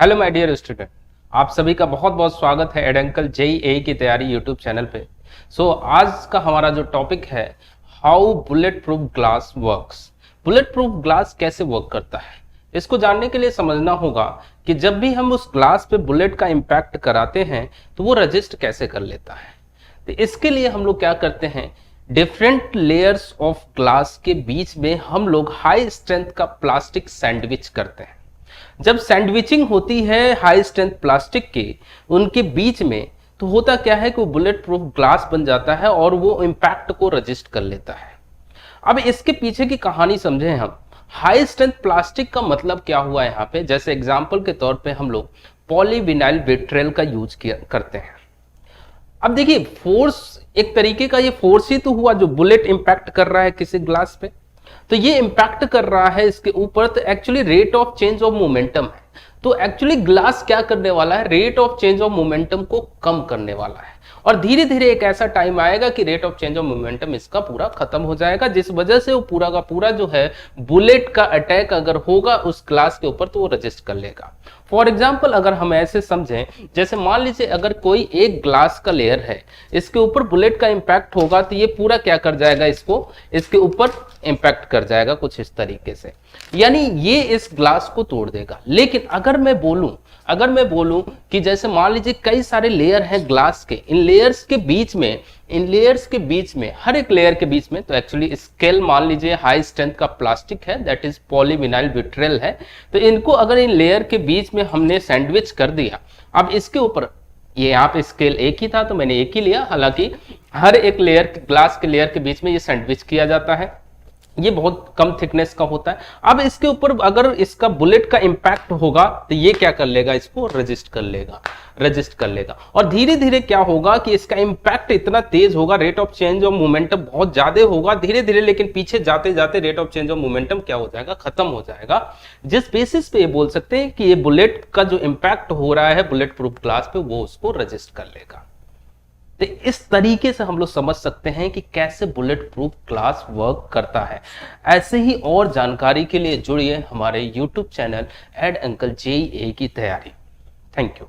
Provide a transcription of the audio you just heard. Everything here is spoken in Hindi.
हेलो माय डियर स्टूडेंट, आप सभी का बहुत बहुत स्वागत है एड अंकल जेईई की तैयारी यूट्यूब चैनल पे। आज का हमारा जो टॉपिक है, how bullet proof glass works. Bullet proof glass कैसे वर्क करता है, इसको जानने के लिए समझना होगा कि जब भी हम उस ग्लास पे बुलेट का इम्पैक्ट कराते हैं तो वो रजिस्ट कैसे कर लेता है। तो इसके लिए हम लोग क्या करते हैं, डिफरेंट लेयर्स ऑफ ग्लास के बीच में हम लोग हाई स्ट्रेंथ का प्लास्टिक सैंडविच करते हैं। जब सैंडविचिंग होती है हाई स्ट्रेंथ प्लास्टिक के उनके बीच में, तो होता क्या है कि वो बुलेट प्रूफ ग्लास बन जाता है और वो इम्पैक्ट को रजिस्ट कर लेता है। अब इसके पीछे की कहानी समझें हम। हाई स्ट्रेंथ प्लास्टिक का मतलब क्या हुआ यहाँ पे, जैसे एग्जाम्पल के तौर पे हम लोग पॉलीविनाइल विट्रियल का यूज करते हैं। अब देखिए, फोर्स एक तरीके का ये फोर्स ही तो हुआ जो बुलेट इंपैक्ट कर रहा है किसी ग्लास पे। तो ये इंपैक्ट कर रहा है इसके ऊपर, तो actually rate of change of momentum है। तो एक्चुअली ग्लास क्या करने वाला है, rate of change of momentum को कम करने वाला है। और धीरे धीरे एक ऐसा टाइम आएगा कि rate of change of momentum इसका पूरा खत्म हो जाएगा, जिस वजह से वो पूरा का पूरा जो है बुलेट का अटैक अगर होगा उस ग्लास के ऊपर तो वो रजिस्ट कर लेगा। फॉर एग्जाम्पल अगर हम ऐसे समझें, जैसे मान लीजिए अगर कोई एक ग्लास का लेयर है, इसके ऊपर बुलेट का इंपैक्ट होगा तो ये पूरा क्या कर जाएगा, इसके ऊपर इंपैक्ट कर जाएगा कुछ इस तरीके से, यानी ये इस ग्लास को तोड़ देगा। लेकिन अगर मैं बोलूं कि जैसे मान लीजिए कई सारे लेयर हैं ग्लास के, इन लेयर्स के बीच में हर एक लेयर के बीच में, तो एक्चुअली स्केल मान लीजिए हाई स्ट्रेंथ का प्लास्टिक है, दैट इज पॉलीविनाइल विट्रियल है। तो इनको अगर इन लेयर के बीच में हमने सैंडविच कर दिया, अब इसके ऊपर ये यहाँ पे स्केल एक ही था तो मैंने एक ही लिया, हालांकि हर एक लेयर ग्लास के लेयर के बीच में ये सैंडविच किया जाता है, ये बहुत कम थिकनेस का होता है। अब इसके ऊपर अगर इसका बुलेट का इंपैक्ट होगा तो ये क्या कर लेगा, इसको रजिस्ट कर लेगा। और धीरे धीरे क्या होगा कि इसका इंपैक्ट इतना तेज होगा, rate of change of momentum बहुत ज्यादा होगा धीरे धीरे, लेकिन पीछे जाते जाते rate of change of momentum क्या हो जाएगा, खत्म हो जाएगा। जिस बेसिस पे ये बोल सकते हैं कि ये बुलेट का जो इंपैक्ट हो रहा है बुलेट प्रूफ ग्लास पे, वो उसको रजिस्ट कर लेगा। तो इस तरीके से हम लोग समझ सकते हैं कि कैसे बुलेट प्रूफ ग्लास वर्क करता है। ऐसे ही और जानकारी के लिए जुड़िए हमारे YouTube चैनल एड अंकल जेईई की तैयारी। Thank you.